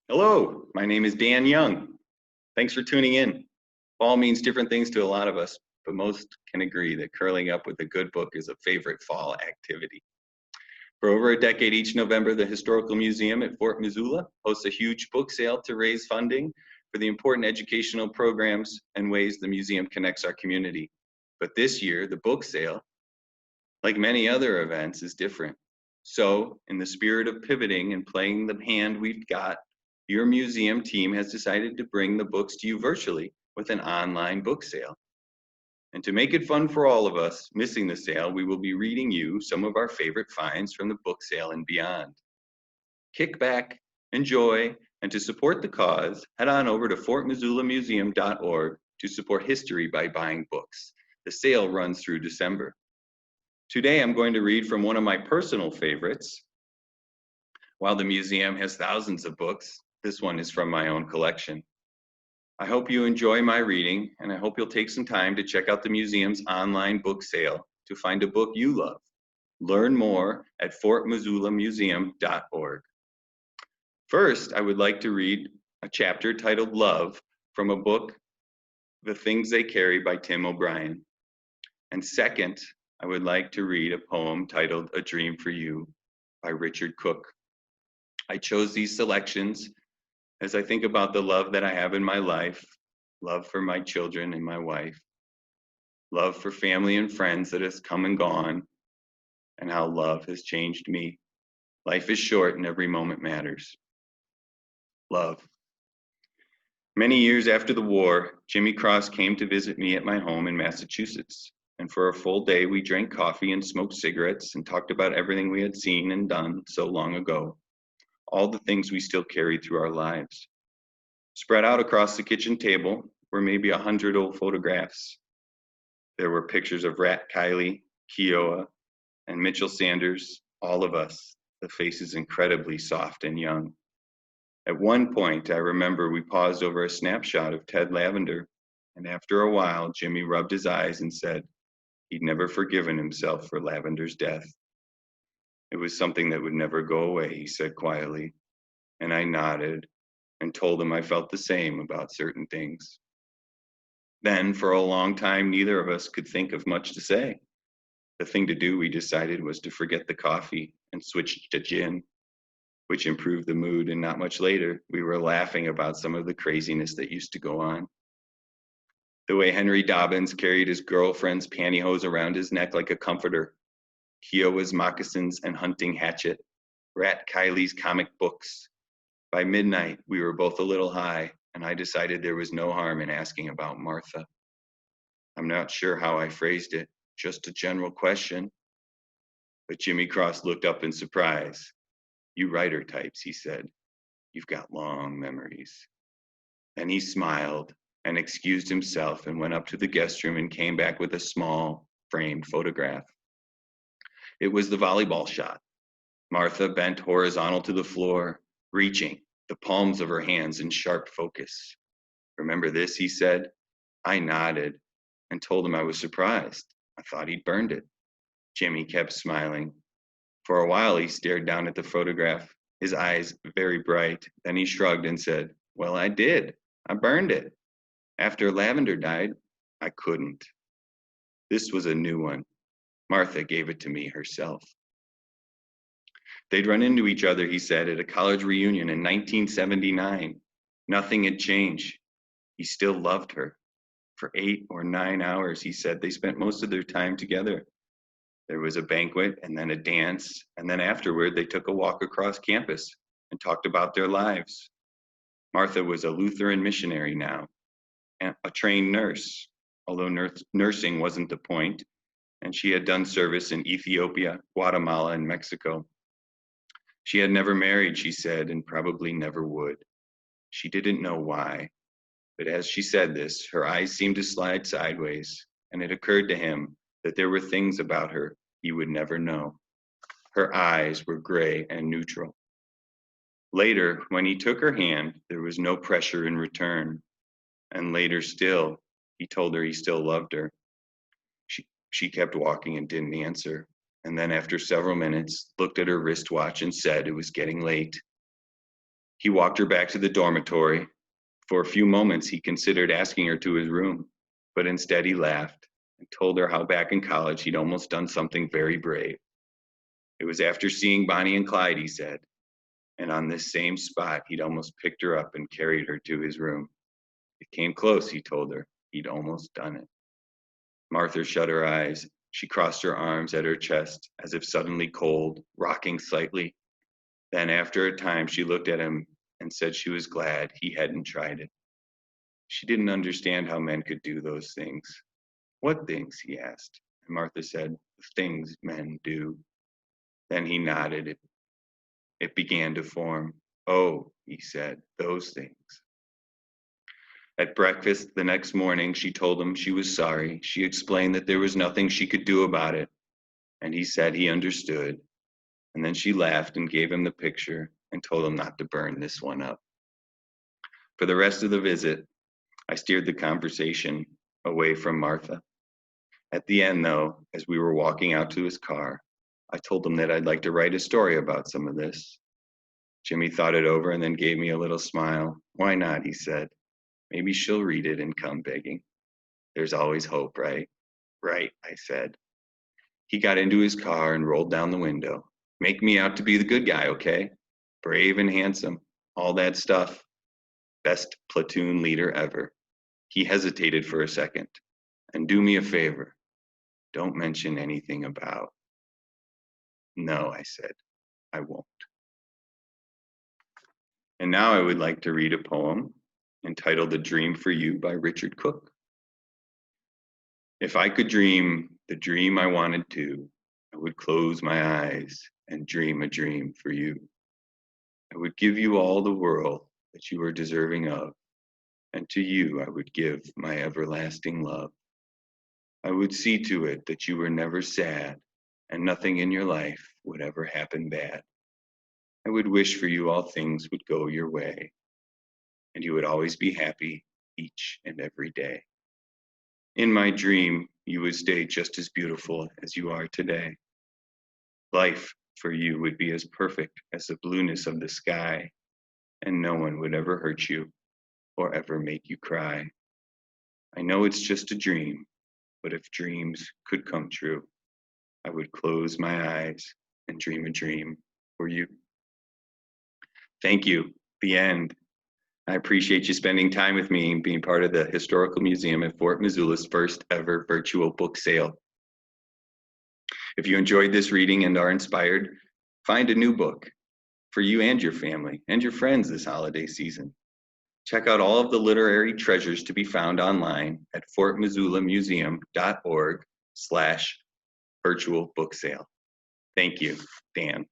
Hello, my name is Dan Young. Thanks for tuning in. Fall means different things to a lot of us, but most can agree that curling up with a good book is a favorite fall activity. For over a decade, each November, the Historical Museum at Fort Missoula hosts a huge book sale to raise funding for the important educational programs and ways the museum connects our community. But this year, the book sale, like many other events, is different. So, in the spirit of pivoting and playing the hand we've got, your museum team has decided to bring the books to you virtually with an online book sale. And to make it fun for all of us missing the sale, we will be reading you some of our favorite finds from the book sale and beyond. Kick back, enjoy, and to support the cause, head on over to fortmissoulamuseum.org to support history by buying books. The sale runs through December. Today, I'm going to read from one of my personal favorites. While the museum has thousands of books, this one is from my own collection. I hope you enjoy my reading, and I hope you'll take some time to check out the museum's online book sale to find a book you love. Learn more at fortmissoulamuseum.org. First, I would like to read a chapter titled Love from a book, The Things They Carry by Tim O'Brien. And second, I would like to read a poem titled A Dream for You by Richard Cook. I chose these selections as I think about the love that I have in my life, love for my children and my wife, love for family and friends that has come and gone, and how love has changed me. Life is short and every moment matters. Love. Many years after the war, Jimmy Cross came to visit me at my home in Massachusetts. And for a full day, we drank coffee and smoked cigarettes and talked about everything we had seen and done so long ago, all the things we still carried through our lives. Spread out across the kitchen table were maybe 100 old photographs. There were pictures of Rat Kiley, Kiowa, and Mitchell Sanders, all of us, the faces incredibly soft and young. At one point, I remember we paused over a snapshot of Ted Lavender, and after a while, Jimmy rubbed his eyes and said he'd never forgiven himself for Lavender's death. It was something that would never go away, he said quietly, and I nodded and told him I felt the same about certain things. Then, for a long time, neither of us could think of much to say. The thing to do, we decided, was to forget the coffee and switch to gin, which improved the mood, and not much later, we were laughing about some of the craziness that used to go on. The way Henry Dobbins carried his girlfriend's pantyhose around his neck like a comforter, Kiowa's moccasins and hunting hatchet, Rat Kiley's comic books. By midnight, we were both a little high, and I decided there was no harm in asking about Martha. I'm not sure how I phrased it, just a general question. But Jimmy Cross looked up in surprise. You writer types, he said. You've got long memories. Then he smiled and excused himself and went up to the guest room and came back with a small framed photograph. It was the volleyball shot. Martha bent horizontal to the floor, reaching, the palms of her hands in sharp focus. Remember this, he said. I nodded and told him I was surprised. I thought he'd burned it. Jimmy kept smiling. For a while, he stared down at the photograph, his eyes very bright. Then he shrugged and said, well, I did. I burned it. After Lavender died, I couldn't. This was a new one. Martha gave it to me herself. They'd run into each other, he said, at a college reunion in 1979. Nothing had changed. He still loved her. For 8 or 9 hours, he said, they spent most of their time together. There was a banquet and then a dance, and then afterward they took a walk across campus and talked about their lives. Martha was a Lutheran missionary now, and a trained nurse, although nursing wasn't the point, and she had done service in Ethiopia, Guatemala, and Mexico. She had never married, she said, and probably never would. She didn't know why, but as she said this, her eyes seemed to slide sideways, and it occurred to him that there were things about her he would never know. Her eyes were gray and neutral. Later, when he took her hand, there was no pressure in return. And later still, he told her he still loved her. She kept walking and didn't answer. And then after several minutes, looked at her wristwatch and said it was getting late. He walked her back to the dormitory. For a few moments, he considered asking her to his room, but instead he laughed and told her how back in college he'd almost done something very brave. It was after seeing Bonnie and Clyde, he said, and on this same spot, he'd almost picked her up and carried her to his room. It came close, he told her. He'd almost done it. Martha shut her eyes. She crossed her arms at her chest, as if suddenly cold, rocking slightly. Then, after a time, she looked at him and said she was glad he hadn't tried it. She didn't understand how men could do those things. What things? He asked. And Martha said, the things men do. Then he nodded. It began to form. Oh, he said, those things. At breakfast the next morning, she told him she was sorry. She explained that there was nothing she could do about it. And he said he understood. And then she laughed and gave him the picture and told him not to burn this one up. For the rest of the visit, I steered the conversation away from Martha. At the end, though, as we were walking out to his car, I told him that I'd like to write a story about some of this. Jimmy thought it over and then gave me a little smile. Why not, he said. Maybe she'll read it and come begging. There's always hope, right? Right, I said. He got into his car and rolled down the window. Make me out to be the good guy, okay? Brave and handsome, all that stuff. Best platoon leader ever. He hesitated for a second. And do me a favor. Don't mention anything about. No, I said, I won't. And now I would like to read a poem entitled A Dream for You by Richard Cook. If I could dream the dream I wanted to, I would close my eyes and dream a dream for you. I would give you all the world that you are deserving of, and to you I would give my everlasting love. I would see to it that you were never sad, and nothing in your life would ever happen bad. I would wish for you all things would go your way, and you would always be happy each and every day. In my dream, you would stay just as beautiful as you are today. Life for you would be as perfect as the blueness of the sky, and no one would ever hurt you or ever make you cry. I know it's just a dream, but if dreams could come true, I would close my eyes and dream a dream for you. Thank you. The end. I appreciate you spending time with me and being part of the Historical Museum at Fort Missoula's first ever virtual book sale. If you enjoyed this reading and are inspired, find a new book for you and your family and your friends this holiday season. Check out all of the literary treasures to be found online at fortmissoulamuseum.org/virtual book sale. Thank you, Dan.